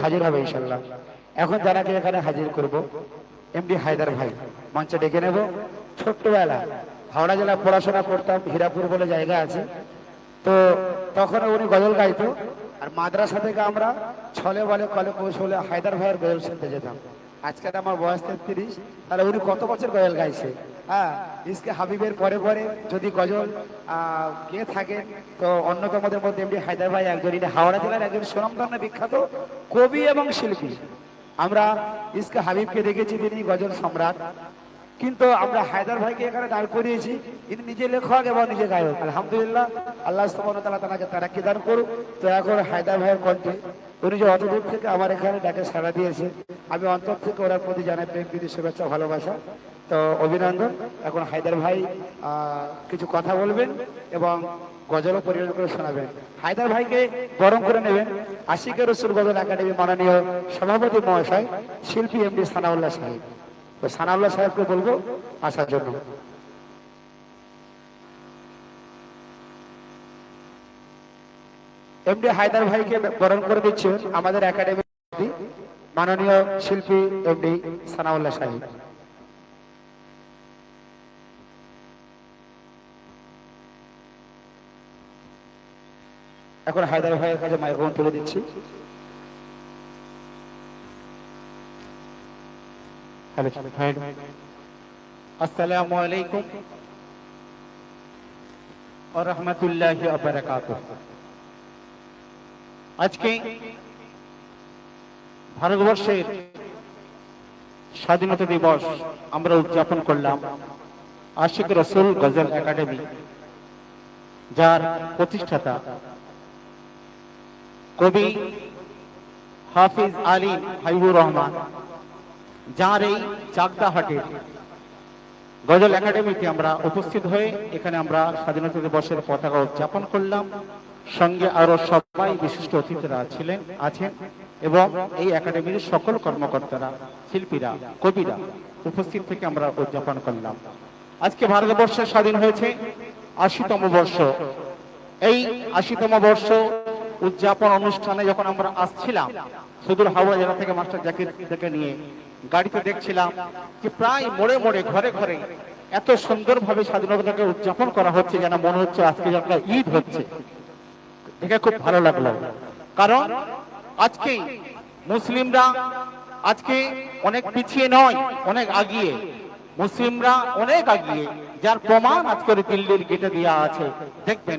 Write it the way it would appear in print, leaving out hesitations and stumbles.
হাজির হবে ইনশাল্লাহ। এখন যারাকে এখানে হাজির করব, এমডি হায়দার ভাই মঞ্চে ডেকে নেব। ছোট্টবেলা হাওড়া জেলায় পড়াশোনা করতাম, হীরাপুর বলে জায়গা আছে, তো তখন উনি গজল গাইতো। আর মাদ্রাসা থেকে আমরা ছলে বলে কলে কৌশলে হায়দার ভাইয়ের গজল শুনতে যেতাম। আজকে তো আমার বয়স 33, তাহলে উনি কত বছর গজল গাইছে। হ্যাঁ, ইসকে হাবিবের পরে পরে যদি গজল কে থাকেন তো অন্যতমদের মধ্যে এমডি হায়দার ভাই একজন। এটা হাওড়া জেলার একজন সুনামধন্য বিখ্যাত কবি এবং শিল্পী। আমরা ইসকে হাবিবকে দেখেছি, তিনি গজল সম্রাট, কিন্তু আমরা হায়দার ভাইকে এখানে দাঁড় করিয়েছি, ইনি নিজে লেখক এবং নিজে গায়ক। আলহামদুলিল্লাহ, আল্লাহ সুবহানাহু ওয়া তাআলা তাকে তারাক্কি দান করুক। তো এখন হায়দার ভাইয়ের কণ্ঠে উনি যে অত দূর থেকে আমার এখানে ডাকে সাড়া দিয়েছে, আমি অন্তর থেকে ওনার প্রতি জানাই প্রেম, প্রীতি, শুভেচ্ছা, ভালোবাসা, তো অভিনন্দন। এখন হায়দার ভাই কিছু কথা বলবেন এবং গজলও পরিবেশন করে শোনাবেন। হায়দার ভাইকে বরণ করে নেবেন আশিকের রসুল গজল একাডেমি মাননীয় সভাপতি মহাশয় শিল্পী এমডি সানাউল্লাহ সাহেব। তো সানাউল্লাহ সাহেবকে বলবো আসার জন্য। এমডি হায়দার ভাইকে বরণ করে দিচ্ছেন আমাদের একাডেমি মাননীয় শিল্পী এমডি সানাউল্লাহ সাহেব। এখন হায়দার ভাইয়ের কাছে মাইক্রোফোন তুলে দিচ্ছি। আসসালামু আলাইকুম ওয়া রাহমাতুল্লাহি ওয়া বারাকাতুহু। আজকে ভারতবর্ষের স্বাধীনতা দিবস আমরা উদযাপন করলাম আশিক রসুল গজল একাডেমি, যার প্রতিষ্ঠাতা কবি হাফিজ আলী হাবিবুর রহমান, যার এই চাকদাহাটের গজল একাডেমিতে আমরা উপস্থিত হয়ে এখানে আমরা স্বাধীনতা দিবসের পতাকা উদযাপন করলাম। সঙ্গে আরো সবাই বিশিষ্ট অতিথিরা আছেন এবং এই একাডেমির সকল কর্মকর্তারা, শিল্পীরা, কবিরা উপস্থিত থেকে আমরা উদযাপন করলাম। আজকে ভারতবর্ষ স্বাধীন হয়েছে ৮০তম বর্ষ। এই ৮০তম বর্ষ উদযাপন অনুষ্ঠানে যখন আমরা আসছিলাম সুদূর হাওড়া জেলা থেকে মাস্টার জাকির থেকে নিয়ে গাড়িতে দেখছিলাম যে প্রায় মোড়ে মোড়ে ঘরে ঘরে এত সুন্দরভাবে স্বাধীনতাকে উদযাপন করা হচ্ছে, যেন মনে হচ্ছে আজকে একটা ঈদ হচ্ছে। দেখে খুব ভালো লাগলো, কারণ আজকে মুসলিমরা আজকে অনেক পিছিয়ে নয়, অনেক আগিয়ে। মুসলিমরা অনেক আগিয়ে, যার প্রমাণ আজকের দিল্লির গেটে দেওয়া আছে। দেখবেন